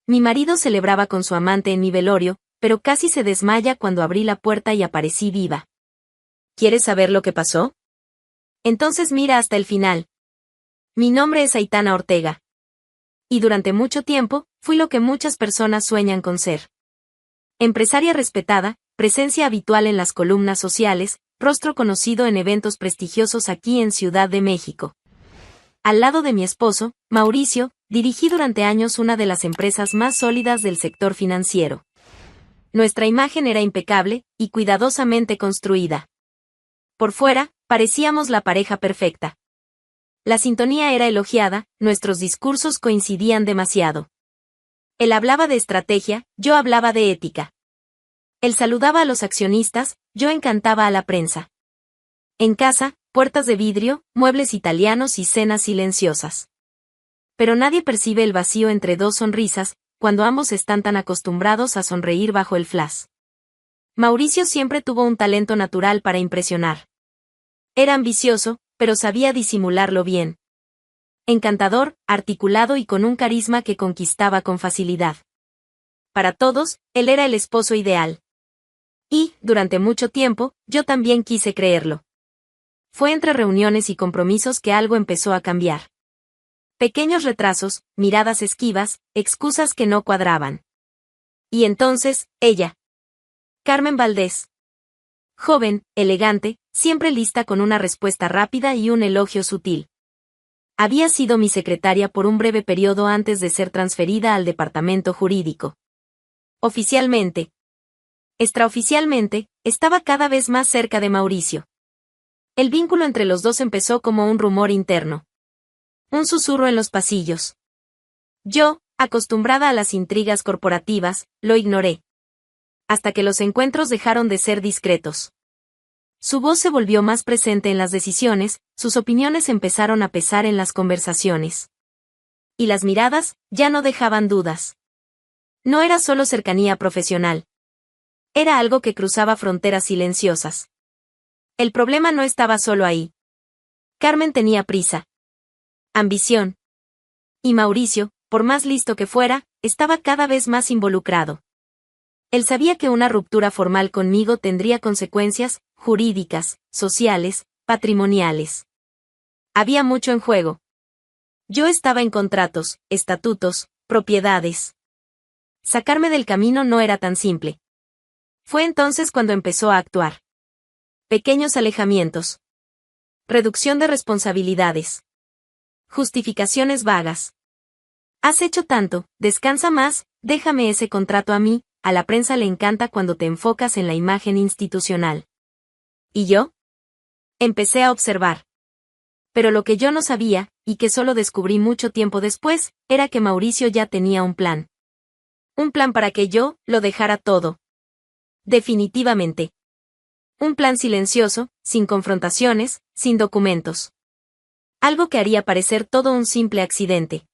Mi marido celebraba con su amante en mi velorio, pero casi se desmaya cuando abrí la puerta y aparecí viva. ¿Quieres saber lo que pasó? Entonces mira hasta el final. Mi nombre es Aitana Ortega. Y durante mucho tiempo, fui lo que muchas personas sueñan con ser. Empresaria respetada, presencia habitual en las columnas sociales, rostro conocido en eventos prestigiosos aquí en Ciudad de México. Al lado de mi esposo, Mauricio, dirigí durante años una de las empresas más sólidas del sector financiero. Nuestra imagen era impecable y cuidadosamente construida. Por fuera, parecíamos la pareja perfecta. La sintonía era elogiada, nuestros discursos coincidían demasiado. Él hablaba de estrategia, yo hablaba de ética. Él saludaba a los accionistas, yo encantaba a la prensa. En casa, puertas de vidrio, muebles italianos y cenas silenciosas. Pero nadie percibe el vacío entre dos sonrisas, cuando ambos están tan acostumbrados a sonreír bajo el flash. Mauricio siempre tuvo un talento natural para impresionar. Era ambicioso, pero sabía disimularlo bien. Encantador, articulado y con un carisma que conquistaba con facilidad. Para todos, él era el esposo ideal. Y, durante mucho tiempo, yo también quise creerlo. Fue entre reuniones y compromisos que algo empezó a cambiar. Pequeños retrasos, miradas esquivas, excusas que no cuadraban. Y entonces, ella. Carmen Valdés. Joven, elegante, siempre lista con una respuesta rápida y un elogio sutil. Había sido mi secretaria por un breve periodo antes de ser transferida al departamento jurídico. Oficialmente. Extraoficialmente, estaba cada vez más cerca de Mauricio. El vínculo entre los dos empezó como un rumor interno. Un susurro en los pasillos. Yo, acostumbrada a las intrigas corporativas, lo ignoré. Hasta que los encuentros dejaron de ser discretos. Su voz se volvió más presente en las decisiones, sus opiniones empezaron a pesar en las conversaciones. Y las miradas, ya no dejaban dudas. No era solo cercanía profesional. Era algo que cruzaba fronteras silenciosas. El problema no estaba solo ahí. Carmen tenía prisa. Ambición. Y Mauricio, por más listo que fuera, estaba cada vez más involucrado. Él sabía que una ruptura formal conmigo tendría consecuencias jurídicas, sociales, patrimoniales. Había mucho en juego. Yo estaba en contratos, estatutos, propiedades. Sacarme del camino no era tan simple. Fue entonces cuando empezó a actuar. Pequeños alejamientos. Reducción de responsabilidades. Justificaciones vagas. Has hecho tanto, descansa más, déjame ese contrato a mí. A la prensa le encanta cuando te enfocas en la imagen institucional. ¿Y yo? Empecé a observar. Pero lo que yo no sabía, y que solo descubrí mucho tiempo después, era que Mauricio ya tenía un plan. Un plan para que yo lo dejara todo. Definitivamente. Un plan silencioso, sin confrontaciones, sin documentos. Algo que haría parecer todo un simple accidente.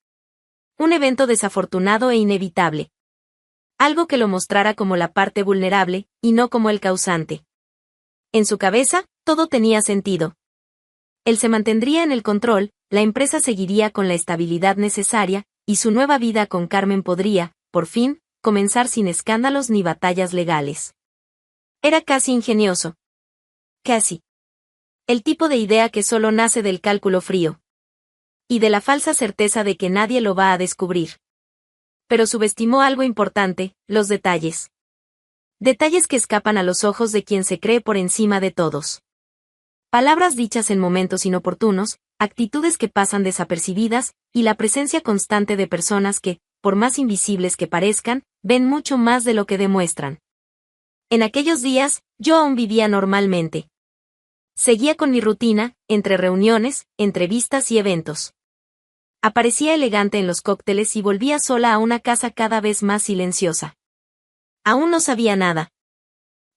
Un evento desafortunado e inevitable. Algo que lo mostrara como la parte vulnerable, y no como el causante. En su cabeza, todo tenía sentido. Él se mantendría en el control, la empresa seguiría con la estabilidad necesaria, y su nueva vida con Carmen podría, por fin, comenzar sin escándalos ni batallas legales. Era casi ingenioso. Casi. El tipo de idea que solo nace del cálculo frío. Y de la falsa certeza de que nadie lo va a descubrir. Pero subestimó algo importante, los detalles. Detalles que escapan a los ojos de quien se cree por encima de todos. Palabras dichas en momentos inoportunos, actitudes que pasan desapercibidas, y la presencia constante de personas que, por más invisibles que parezcan, ven mucho más de lo que demuestran. En aquellos días, yo aún vivía normalmente. Seguía con mi rutina, entre reuniones, entrevistas y eventos. Aparecía elegante en los cócteles y volvía sola a una casa cada vez más silenciosa. Aún no sabía nada.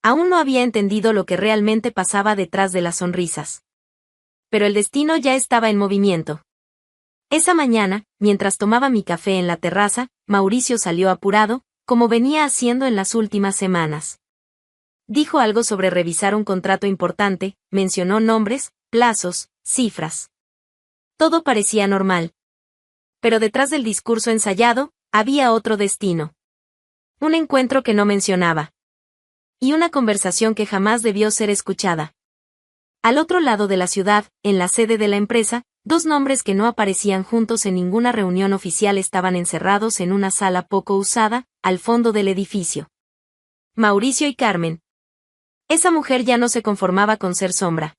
Aún no había entendido lo que realmente pasaba detrás de las sonrisas. Pero el destino ya estaba en movimiento. Esa mañana, mientras tomaba mi café en la terraza, Mauricio salió apurado, como venía haciendo en las últimas semanas. Dijo algo sobre revisar un contrato importante, mencionó nombres, plazos, cifras. Todo parecía normal. Pero detrás del discurso ensayado, había otro destino. Un encuentro que no mencionaba. Y una conversación que jamás debió ser escuchada. Al otro lado de la ciudad, en la sede de la empresa, dos nombres que no aparecían juntos en ninguna reunión oficial estaban encerrados en una sala poco usada, al fondo del edificio. Mauricio y Carmen. Esa mujer ya no se conformaba con ser sombra.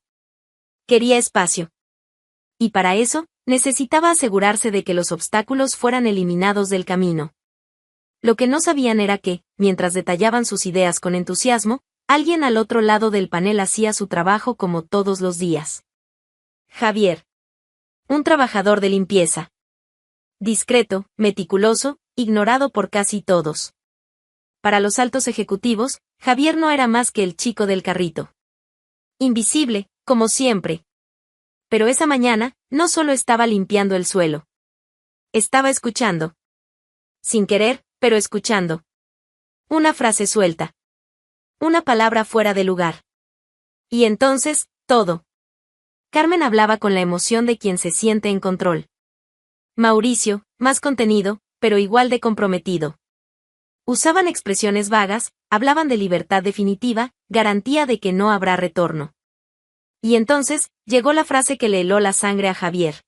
Quería espacio. Y para eso, necesitaba asegurarse de que los obstáculos fueran eliminados del camino. Lo que no sabían era que, mientras detallaban sus ideas con entusiasmo, alguien al otro lado del panel hacía su trabajo como todos los días. Javier. Un trabajador de limpieza. Discreto, meticuloso, ignorado por casi todos. Para los altos ejecutivos, Javier no era más que el chico del carrito. Invisible, como siempre. Pero esa mañana, no solo estaba limpiando el suelo. Estaba escuchando. Sin querer, pero escuchando. Una frase suelta. Una palabra fuera de lugar. Y entonces, todo. Carmen hablaba con la emoción de quien se siente en control. Mauricio, más contenido, pero igual de comprometido. Usaban expresiones vagas, hablaban de libertad definitiva, garantía de que no habrá retorno. Y entonces, llegó la frase que le heló la sangre a Javier.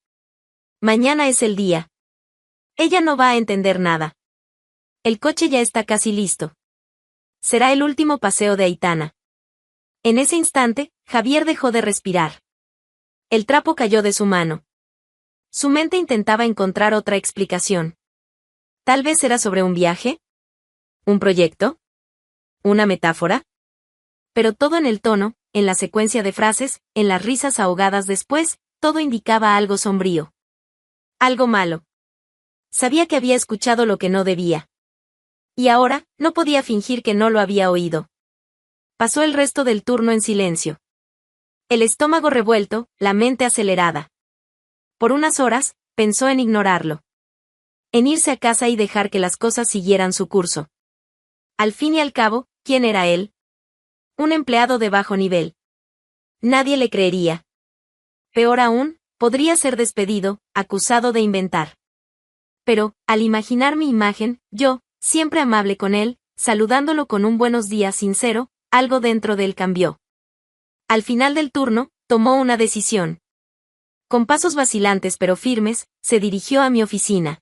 Mañana es el día. Ella no va a entender nada. El coche ya está casi listo. Será el último paseo de Aitana. En ese instante, Javier dejó de respirar. El trapo cayó de su mano. Su mente intentaba encontrar otra explicación. Tal vez era sobre un viaje. ¿Un proyecto? ¿Una metáfora? Pero todo en el tono, en la secuencia de frases, en las risas ahogadas después, todo indicaba algo sombrío. Algo malo. Sabía que había escuchado lo que no debía. Y ahora, no podía fingir que no lo había oído. Pasó el resto del turno en silencio. El estómago revuelto, la mente acelerada. Por unas horas, pensó en ignorarlo. En irse a casa y dejar que las cosas siguieran su curso. Al fin y al cabo, ¿quién era él? Un empleado de bajo nivel. Nadie le creería. Peor aún, podría ser despedido, acusado de inventar. Pero, al imaginar mi imagen, yo, siempre amable con él, saludándolo con un buenos días sincero, algo dentro de él cambió. Al final del turno, tomó una decisión. Con pasos vacilantes pero firmes, se dirigió a mi oficina.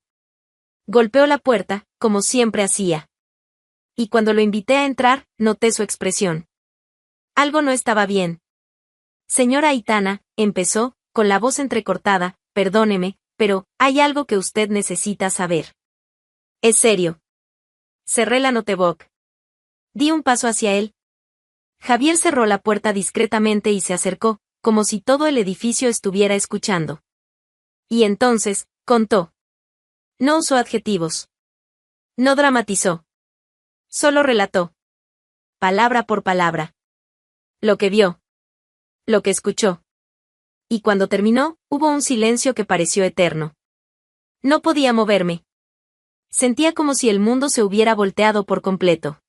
Golpeó la puerta, como siempre hacía. Y cuando lo invité a entrar, noté su expresión. Algo no estaba bien. Señora Aitana, empezó, con la voz entrecortada, perdóneme, pero, hay algo que usted necesita saber. Es serio. Cerré la notebook. Di un paso hacia él. Javier cerró la puerta discretamente y se acercó, como si todo el edificio estuviera escuchando. Y entonces, contó. No usó adjetivos. No dramatizó. Solo relató. Palabra por palabra. Lo que vio. Lo que escuchó. Y cuando terminó, hubo un silencio que pareció eterno. No podía moverme. Sentía como si el mundo se hubiera volteado por completo.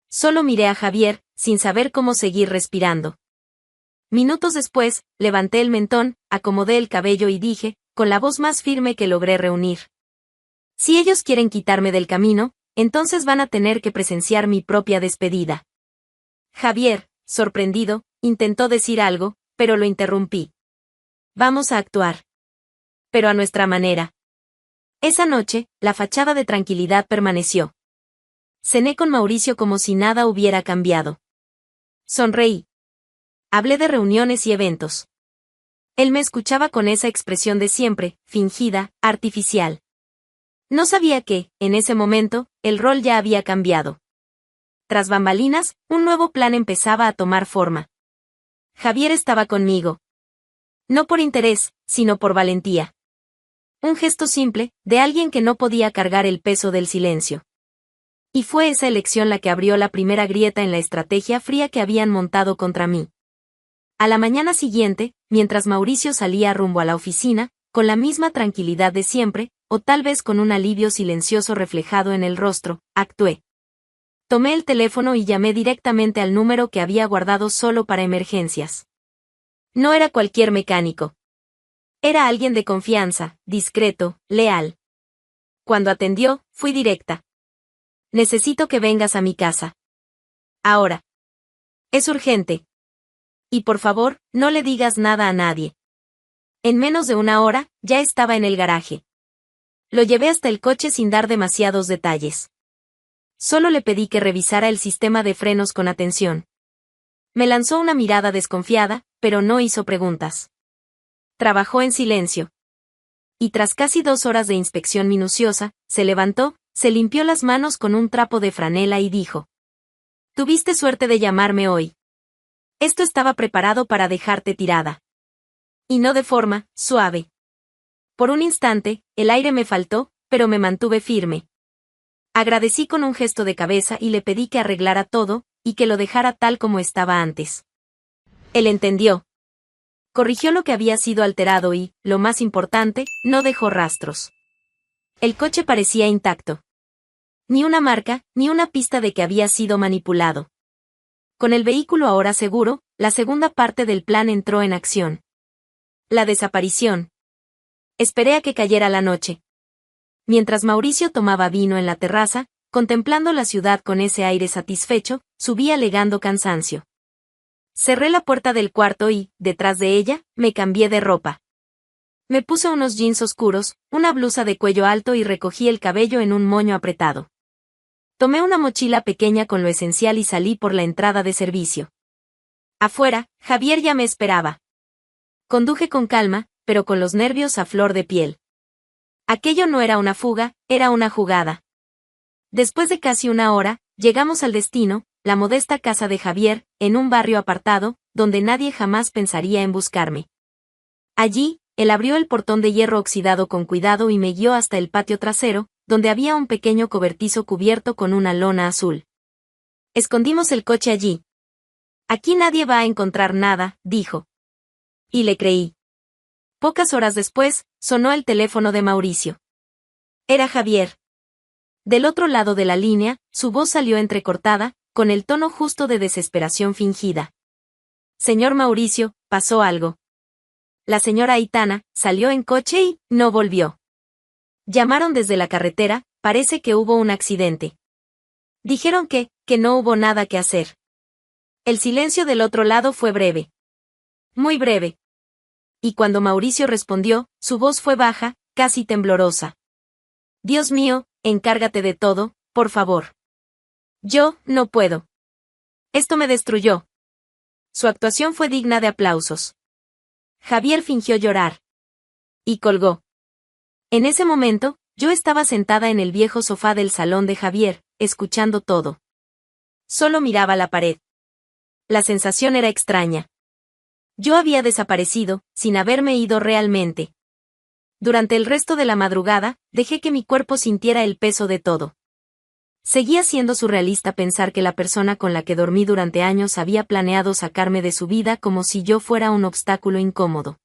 Solo miré a Javier, sin saber cómo seguir respirando. Minutos después, levanté el mentón, acomodé el cabello y dije, con la voz más firme que logré reunir. Si ellos quieren quitarme del camino, entonces van a tener que presenciar mi propia despedida. Javier, sorprendido, intentó decir algo, pero lo interrumpí. Vamos a actuar. Pero a nuestra manera. Esa noche, la fachada de tranquilidad permaneció. Cené con Mauricio como si nada hubiera cambiado. Sonreí. Hablé de reuniones y eventos. Él me escuchaba con esa expresión de siempre, fingida, artificial. No sabía que, en ese momento, el rol ya había cambiado. Tras bambalinas, un nuevo plan empezaba a tomar forma. Javier estaba conmigo. No por interés, sino por valentía. Un gesto simple, de alguien que no podía cargar el peso del silencio. Y fue esa elección la que abrió la primera grieta en la estrategia fría que habían montado contra mí. A la mañana siguiente, mientras Mauricio salía rumbo a la oficina, con la misma tranquilidad de siempre, o tal vez con un alivio silencioso reflejado en el rostro, actué. Tomé el teléfono y llamé directamente al número que había guardado solo para emergencias. No era cualquier mecánico. Era alguien de confianza, discreto, leal. Cuando atendió, fui directa. Necesito que vengas a mi casa. Ahora. Es urgente. Y por favor, no le digas nada a nadie. En menos de una hora, ya estaba en el garaje. Lo llevé hasta el coche sin dar demasiados detalles. Solo le pedí que revisara el sistema de frenos con atención. Me lanzó una mirada desconfiada, pero no hizo preguntas. Trabajó en silencio. Y tras casi 2 horas de inspección minuciosa, se levantó, se limpió las manos con un trapo de franela y dijo: Tuviste suerte de llamarme hoy. Esto estaba preparado para dejarte tirada. Y no de forma suave. Por un instante, el aire me faltó, pero me mantuve firme. Agradecí con un gesto de cabeza y le pedí que arreglara todo, y que lo dejara tal como estaba antes. Él entendió. Corrigió lo que había sido alterado y, lo más importante, no dejó rastros. El coche parecía intacto. Ni una marca, ni una pista de que había sido manipulado. Con el vehículo ahora seguro, la segunda parte del plan entró en acción. La desaparición. Esperé a que cayera la noche. Mientras Mauricio tomaba vino en la terraza, contemplando la ciudad con ese aire satisfecho, subí alegando cansancio. Cerré la puerta del cuarto y, detrás de ella, me cambié de ropa. Me puse unos jeans oscuros, una blusa de cuello alto y recogí el cabello en un moño apretado. Tomé una mochila pequeña con lo esencial y salí por la entrada de servicio. Afuera, Javier ya me esperaba. Conduje con calma, pero con los nervios a flor de piel. Aquello no era una fuga, era una jugada. Después de casi una hora, llegamos al destino, la modesta casa de Javier, en un barrio apartado, donde nadie jamás pensaría en buscarme. Allí, él abrió el portón de hierro oxidado con cuidado y me guió hasta el patio trasero, donde había un pequeño cobertizo cubierto con una lona azul. Escondimos el coche allí. Aquí nadie va a encontrar nada, dijo. Y le creí. Pocas horas después, sonó el teléfono de Mauricio. Era Javier. Del otro lado de la línea, su voz salió entrecortada, con el tono justo de desesperación fingida. Señor Mauricio, pasó algo. La señora Aitana salió en coche y no volvió. Llamaron desde la carretera, parece que hubo un accidente. Dijeron que no hubo nada que hacer. El silencio del otro lado fue breve. Muy breve. Y cuando Mauricio respondió, su voz fue baja, casi temblorosa. Dios mío, encárgate de todo, por favor. Yo no puedo. Esto me destruyó. Su actuación fue digna de aplausos. Javier fingió llorar. Y colgó. En ese momento, yo estaba sentada en el viejo sofá del salón de Javier, escuchando todo. Solo miraba la pared. La sensación era extraña. Yo había desaparecido, sin haberme ido realmente. Durante el resto de la madrugada, dejé que mi cuerpo sintiera el peso de todo. Seguía siendo surrealista pensar que la persona con la que dormí durante años había planeado sacarme de su vida como si yo fuera un obstáculo incómodo.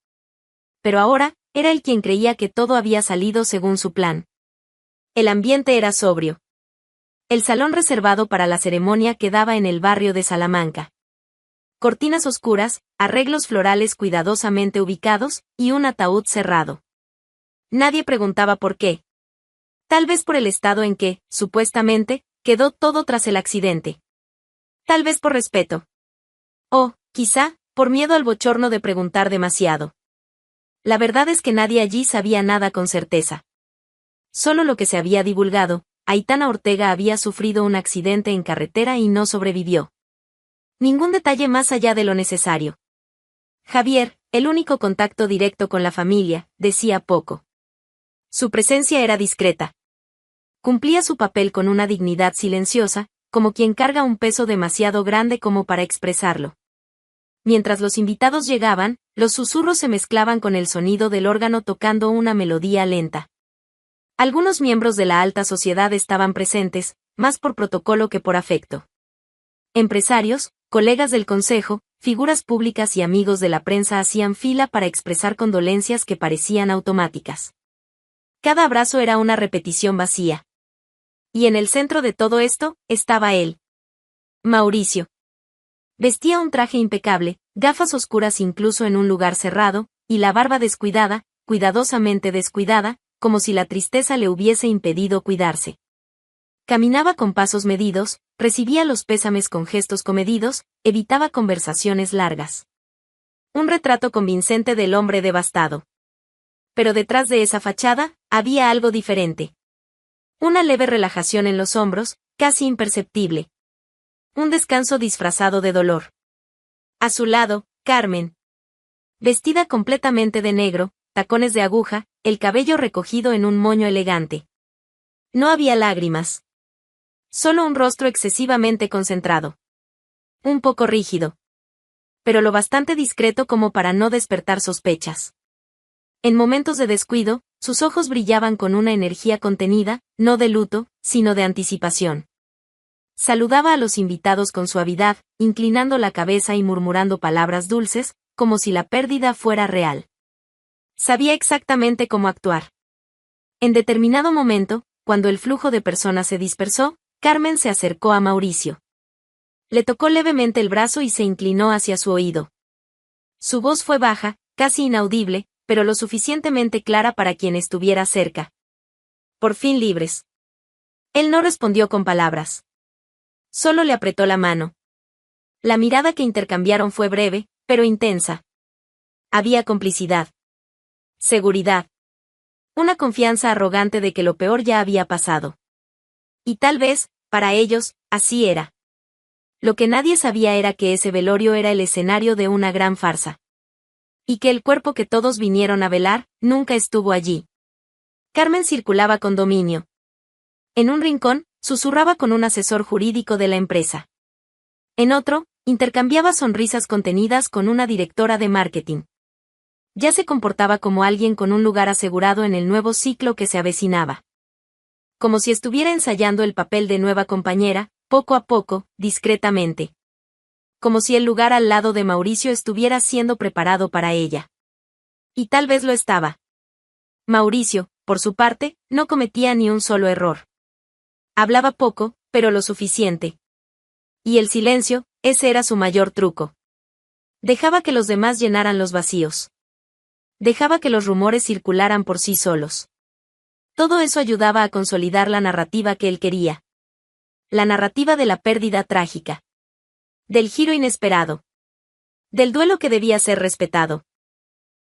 Pero ahora, era él quien creía que todo había salido según su plan. El ambiente era sobrio. El salón reservado para la ceremonia quedaba en el barrio de Salamanca. Cortinas oscuras, arreglos florales cuidadosamente ubicados, y un ataúd cerrado. Nadie preguntaba por qué. Tal vez por el estado en que, supuestamente, quedó todo tras el accidente. Tal vez por respeto. O, quizá, por miedo al bochorno de preguntar demasiado. La verdad es que nadie allí sabía nada con certeza. Solo lo que se había divulgado: Aitana Ortega había sufrido un accidente en carretera y no sobrevivió. Ningún detalle más allá de lo necesario. Javier, el único contacto directo con la familia, decía poco. Su presencia era discreta. Cumplía su papel con una dignidad silenciosa, como quien carga un peso demasiado grande como para expresarlo. Mientras los invitados llegaban, los susurros se mezclaban con el sonido del órgano tocando una melodía lenta. Algunos miembros de la alta sociedad estaban presentes, más por protocolo que por afecto. Empresarios, colegas del consejo, figuras públicas y amigos de la prensa hacían fila para expresar condolencias que parecían automáticas. Cada abrazo era una repetición vacía. Y en el centro de todo esto, estaba él. Mauricio. Vestía un traje impecable, gafas oscuras incluso en un lugar cerrado, y la barba descuidada, cuidadosamente descuidada, como si la tristeza le hubiese impedido cuidarse. Caminaba con pasos medidos, recibía los pésames con gestos comedidos, evitaba conversaciones largas. Un retrato convincente del hombre devastado. Pero detrás de esa fachada, había algo diferente. Una leve relajación en los hombros, casi imperceptible. Un descanso disfrazado de dolor. A su lado, Carmen. Vestida completamente de negro, tacones de aguja, el cabello recogido en un moño elegante. No había lágrimas. Solo un rostro excesivamente concentrado. Un poco rígido. Pero lo bastante discreto como para no despertar sospechas. En momentos de descuido, sus ojos brillaban con una energía contenida, no de luto, sino de anticipación. Saludaba a los invitados con suavidad, inclinando la cabeza y murmurando palabras dulces, como si la pérdida fuera real. Sabía exactamente cómo actuar. En determinado momento, cuando el flujo de personas se dispersó, Carmen se acercó a Mauricio. Le tocó levemente el brazo y se inclinó hacia su oído. Su voz fue baja, casi inaudible, pero lo suficientemente clara para quien estuviera cerca. Por fin libres. Él no respondió con palabras. Solo le apretó la mano. La mirada que intercambiaron fue breve, pero intensa. Había complicidad. Seguridad. Una confianza arrogante de que lo peor ya había pasado. Y tal vez, para ellos, así era. Lo que nadie sabía era que ese velorio era el escenario de una gran farsa. Y que el cuerpo que todos vinieron a velar, nunca estuvo allí. Carmen circulaba con dominio. En un rincón, susurraba con un asesor jurídico de la empresa. En otro, intercambiaba sonrisas contenidas con una directora de marketing. Ya se comportaba como alguien con un lugar asegurado en el nuevo ciclo que se avecinaba. Como si estuviera ensayando el papel de nueva compañera, poco a poco, discretamente. Como si el lugar al lado de Mauricio estuviera siendo preparado para ella. Y tal vez lo estaba. Mauricio, por su parte, no cometía ni un solo error. Hablaba poco, pero lo suficiente. Y el silencio, ese era su mayor truco. Dejaba que los demás llenaran los vacíos. Dejaba que los rumores circularan por sí solos. Todo eso ayudaba a consolidar la narrativa que él quería. La narrativa de la pérdida trágica. Del giro inesperado. Del duelo que debía ser respetado.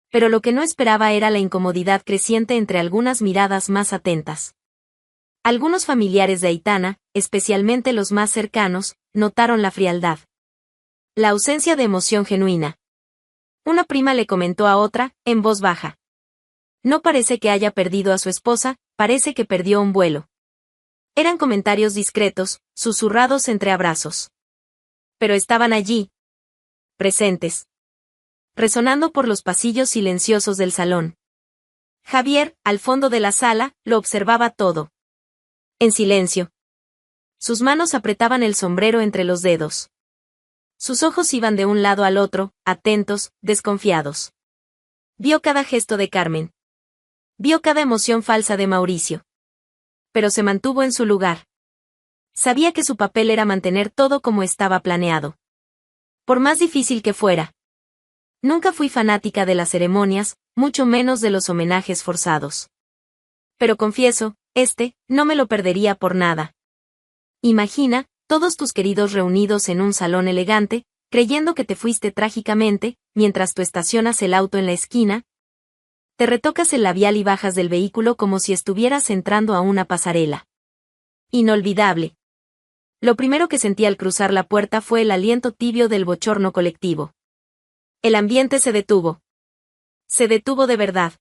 Pero lo que no esperaba era la incomodidad creciente entre algunas miradas más atentas. Algunos familiares de Aitana, especialmente los más cercanos, notaron la frialdad. La ausencia de emoción genuina. Una prima le comentó a otra, en voz baja. No parece que haya perdido a su esposa, parece que perdió un vuelo. Eran comentarios discretos, susurrados entre abrazos. Pero estaban allí. Presentes. Resonando por los pasillos silenciosos del salón. Javier, al fondo de la sala, lo observaba todo. En silencio. Sus manos apretaban el sombrero entre los dedos. Sus ojos iban de un lado al otro, atentos, desconfiados. Vio cada gesto de Carmen. Vio cada emoción falsa de Mauricio. Pero se mantuvo en su lugar. Sabía que su papel era mantener todo como estaba planeado. Por más difícil que fuera. Nunca fui fanática de las ceremonias, mucho menos de los homenajes forzados. Pero confieso, no me lo perdería por nada. Imagina, todos tus queridos reunidos en un salón elegante, creyendo que te fuiste trágicamente, mientras tú estacionas el auto en la esquina, te retocas el labial y bajas del vehículo como si estuvieras entrando a una pasarela. Inolvidable. Lo primero que sentí al cruzar la puerta fue el aliento tibio del bochorno colectivo. El ambiente se detuvo. Se detuvo de verdad.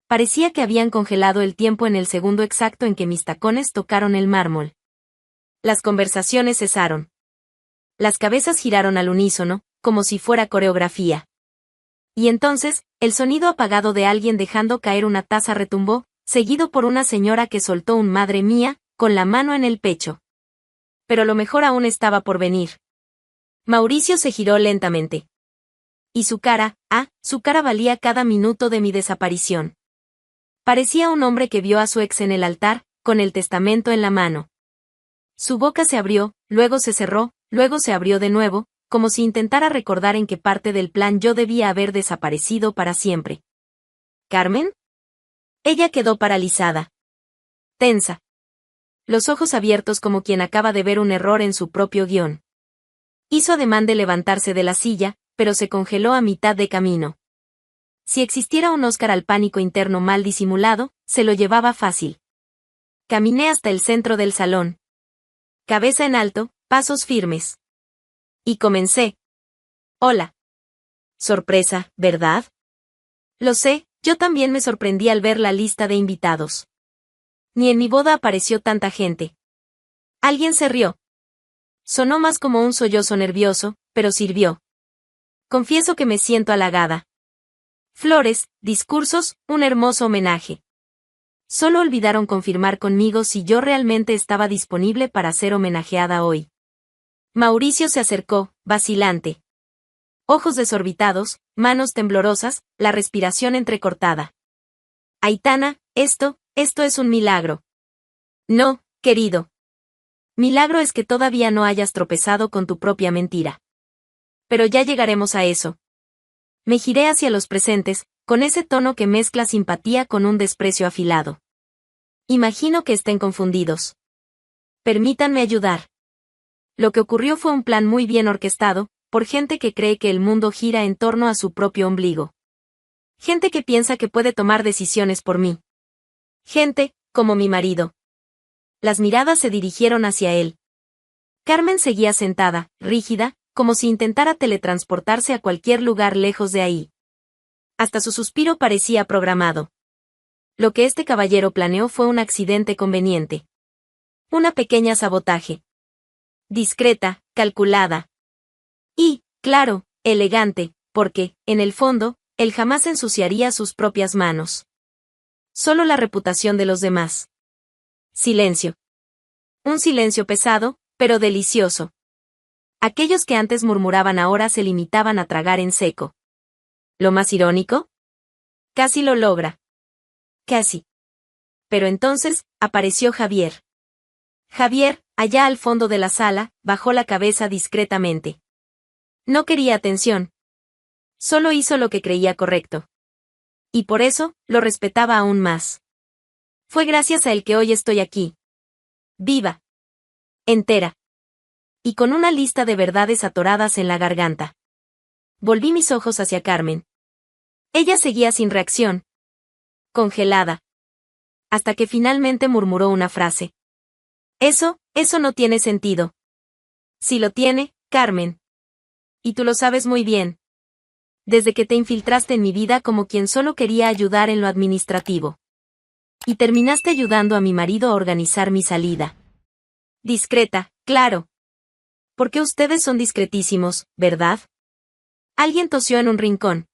Parecía que habían congelado el tiempo en el segundo exacto en que mis tacones tocaron el mármol. Las conversaciones cesaron. Las cabezas giraron al unísono, como si fuera coreografía. Y entonces, el sonido apagado de alguien dejando caer una taza retumbó, seguido por una señora que soltó un "madre mía", con la mano en el pecho. Pero lo mejor aún estaba por venir. Mauricio se giró lentamente. Y su cara valía cada minuto de mi desaparición. Parecía un hombre que vio a su ex en el altar, con el testamento en la mano. Su boca se abrió, luego se cerró, luego se abrió de nuevo, como si intentara recordar en qué parte del plan yo debía haber desaparecido para siempre. ¿Carmen? Ella quedó paralizada. Tensa. Los ojos abiertos como quien acaba de ver un error en su propio guión. Hizo ademán de levantarse de la silla, pero se congeló a mitad de camino. Si existiera un Oscar al pánico interno mal disimulado, se lo llevaba fácil. Caminé hasta el centro del salón. Cabeza en alto, pasos firmes. Y comencé. Hola. Sorpresa, ¿verdad? Lo sé, yo también me sorprendí al ver la lista de invitados. Ni en mi boda apareció tanta gente. Alguien se rió. Sonó más como un sollozo nervioso, pero sirvió. Confieso que me siento halagada. Flores, discursos, un hermoso homenaje. Solo olvidaron confirmar conmigo si yo realmente estaba disponible para ser homenajeada hoy. Mauricio se acercó, vacilante. Ojos desorbitados, manos temblorosas, la respiración entrecortada. Aitana, esto es un milagro. No, querido. Milagro es que todavía no hayas tropezado con tu propia mentira. Pero ya llegaremos a eso. Me giré hacia los presentes, con ese tono que mezcla simpatía con un desprecio afilado. Imagino que estén confundidos. Permítanme ayudar. Lo que ocurrió fue un plan muy bien orquestado, por gente que cree que el mundo gira en torno a su propio ombligo. Gente que piensa que puede tomar decisiones por mí. Gente, como mi marido. Las miradas se dirigieron hacia él. Carmen seguía sentada, rígida, como si intentara teletransportarse a cualquier lugar lejos de ahí. Hasta su suspiro parecía programado. Lo que este caballero planeó fue un accidente conveniente. Una pequeña sabotaje. Discreta, calculada. Y, claro, elegante, porque, en el fondo, él jamás ensuciaría sus propias manos. Solo la reputación de los demás. Silencio. Un silencio pesado, pero delicioso. Aquellos que antes murmuraban ahora se limitaban a tragar en seco. ¿Lo más irónico? Casi lo logra. Casi. Pero entonces, apareció Javier. Javier, allá al fondo de la sala, bajó la cabeza discretamente. No quería atención. Solo hizo lo que creía correcto. Y por eso, lo respetaba aún más. Fue gracias a él que hoy estoy aquí. Viva. Entera. Y con una lista de verdades atoradas en la garganta. Volví mis ojos hacia Carmen. Ella seguía sin reacción. Congelada. Hasta que finalmente murmuró una frase. Eso no tiene sentido. Sí lo tiene, Carmen. Y tú lo sabes muy bien. Desde que te infiltraste en mi vida como quien solo quería ayudar en lo administrativo. Y terminaste ayudando a mi marido a organizar mi salida. Discreta, claro. Porque ustedes son discretísimos, ¿verdad? Alguien tosió en un rincón.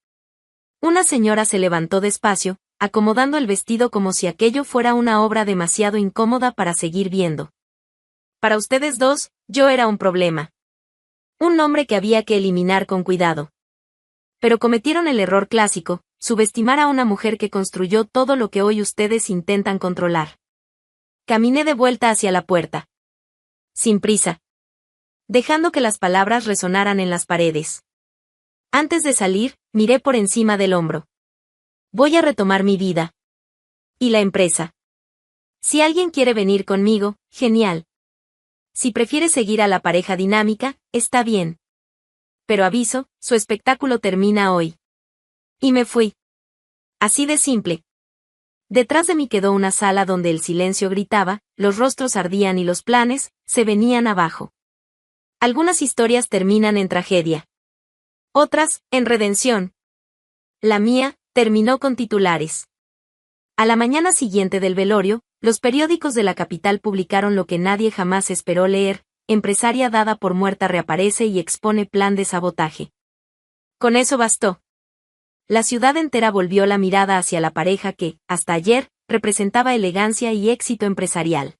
Una señora se levantó despacio, acomodando el vestido como si aquello fuera una obra demasiado incómoda para seguir viendo. Para ustedes dos, yo era un problema. Un nombre que había que eliminar con cuidado. Pero cometieron el error clásico, subestimar a una mujer que construyó todo lo que hoy ustedes intentan controlar. Caminé de vuelta hacia la puerta. Sin prisa. Dejando que las palabras resonaran en las paredes. Antes de salir, miré por encima del hombro. Voy a retomar mi vida. Y la empresa. Si alguien quiere venir conmigo, genial. Si prefiere seguir a la pareja dinámica, está bien. Pero aviso, su espectáculo termina hoy. Y me fui. Así de simple. Detrás de mí quedó una sala donde el silencio gritaba, los rostros ardían y los planes se venían abajo. Algunas historias terminan en tragedia. Otras, en redención. La mía, terminó con titulares. A la mañana siguiente del velorio, los periódicos de la capital publicaron lo que nadie jamás esperó leer: empresaria dada por muerta reaparece y expone plan de sabotaje. Con eso bastó. La ciudad entera volvió la mirada hacia la pareja que, hasta ayer, representaba elegancia y éxito empresarial.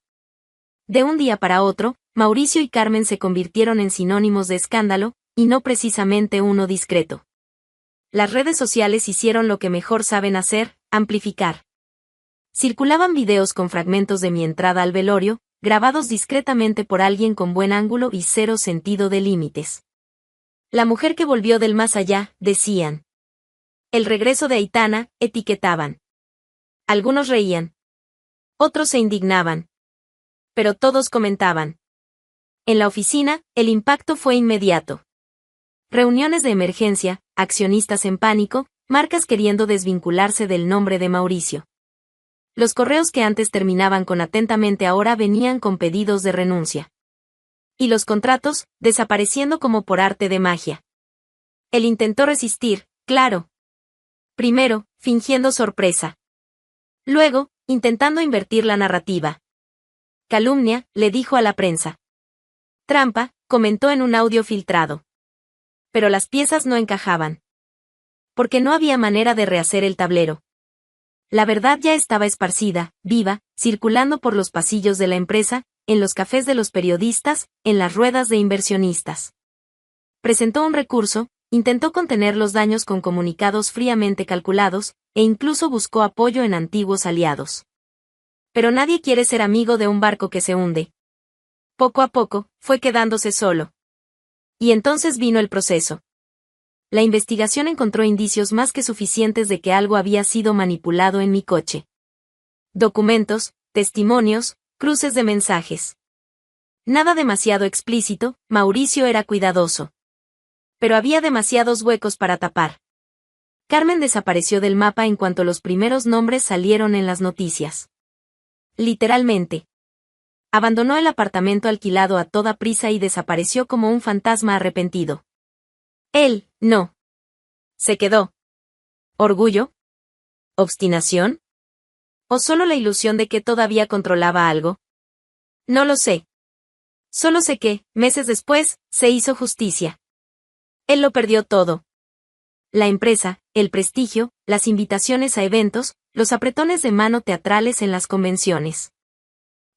De un día para otro, Mauricio y Carmen se convirtieron en sinónimos de escándalo, y no precisamente uno discreto. Las redes sociales hicieron lo que mejor saben hacer: amplificar. Circulaban videos con fragmentos de mi entrada al velorio, grabados discretamente por alguien con buen ángulo y cero sentido de límites. La mujer que volvió del más allá, decían. El regreso de Aitana, etiquetaban. Algunos reían. Otros se indignaban. Pero todos comentaban. En la oficina, el impacto fue inmediato. Reuniones de emergencia, accionistas en pánico, marcas queriendo desvincularse del nombre de Mauricio. Los correos que antes terminaban con atentamente ahora venían con pedidos de renuncia. Y los contratos, desapareciendo como por arte de magia. Él intentó resistir, claro. Primero, fingiendo sorpresa. Luego, intentando invertir la narrativa. Calumnia, le dijo a la prensa. Trampa, comentó en un audio filtrado. Pero las piezas no encajaban. Porque no había manera de rehacer el tablero. La verdad ya estaba esparcida, viva, circulando por los pasillos de la empresa, en los cafés de los periodistas, en las ruedas de inversionistas. Presentó un recurso, intentó contener los daños con comunicados fríamente calculados, e incluso buscó apoyo en antiguos aliados. Pero nadie quiere ser amigo de un barco que se hunde. Poco a poco, fue quedándose solo. Y entonces vino el proceso. La investigación encontró indicios más que suficientes de que algo había sido manipulado en mi coche. Documentos, testimonios, cruces de mensajes. Nada demasiado explícito, Mauricio era cuidadoso. Pero había demasiados huecos para tapar. Carmen desapareció del mapa en cuanto los primeros nombres salieron en las noticias. Literalmente. Abandonó el apartamento alquilado a toda prisa y desapareció como un fantasma arrepentido. Él, no. Se quedó. ¿Orgullo? ¿Obstinación? ¿O solo la ilusión de que todavía controlaba algo? No lo sé. Solo sé que, meses después, se hizo justicia. Él lo perdió todo. La empresa, el prestigio, las invitaciones a eventos, los apretones de mano teatrales en las convenciones.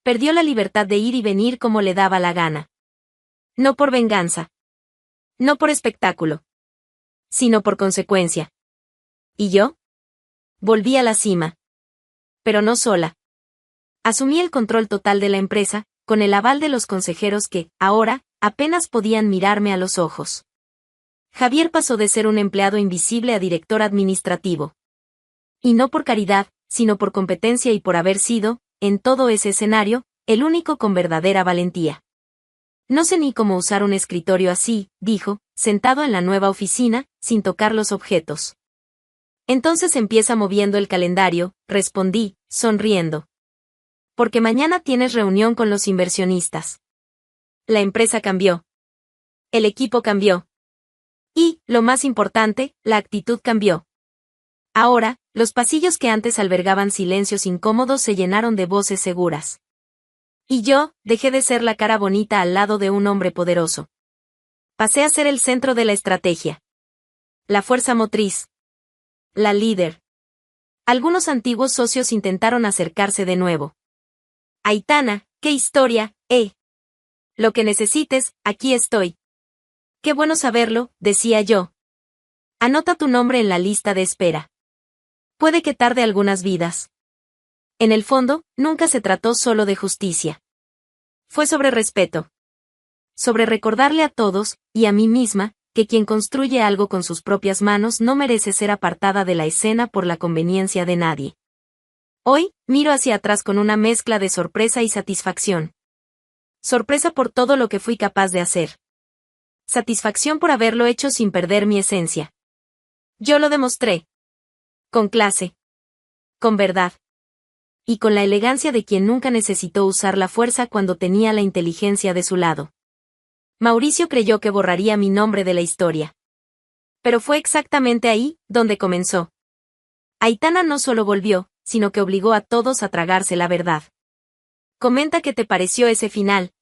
Perdió la libertad de ir y venir como le daba la gana. No por venganza. No por espectáculo. Sino por consecuencia. ¿Y yo? Volví a la cima. Pero no sola. Asumí el control total de la empresa, con el aval de los consejeros que, ahora, apenas podían mirarme a los ojos. Javier pasó de ser un empleado invisible a director administrativo. Y no por caridad, sino por competencia y por haber sido, en todo ese escenario, el único con verdadera valentía. No sé ni cómo usar un escritorio así, dijo, sentado en la nueva oficina, sin tocar los objetos. Entonces empieza moviendo el calendario, respondí, sonriendo. Porque mañana tienes reunión con los inversionistas. La empresa cambió. El equipo cambió. Y, lo más importante, la actitud cambió. Ahora, los pasillos que antes albergaban silencios incómodos se llenaron de voces seguras. Y yo, dejé de ser la cara bonita al lado de un hombre poderoso. Pasé a ser el centro de la estrategia. La fuerza motriz. La líder. Algunos antiguos socios intentaron acercarse de nuevo. Aitana, qué historia, Lo que necesites, aquí estoy. Qué bueno saberlo, decía yo. Anota tu nombre en la lista de espera. Puede que tarde algunas vidas. En el fondo, nunca se trató solo de justicia. Fue sobre respeto. Sobre recordarle a todos, y a mí misma, que quien construye algo con sus propias manos no merece ser apartada de la escena por la conveniencia de nadie. Hoy, miro hacia atrás con una mezcla de sorpresa y satisfacción. Sorpresa por todo lo que fui capaz de hacer. Satisfacción por haberlo hecho sin perder mi esencia. Yo lo demostré. Con clase. Con verdad. Y con la elegancia de quien nunca necesitó usar la fuerza cuando tenía la inteligencia de su lado. Mauricio creyó que borraría mi nombre de la historia. Pero fue exactamente ahí, donde comenzó. Aitana no solo volvió, sino que obligó a todos a tragarse la verdad. Comenta qué te pareció ese final,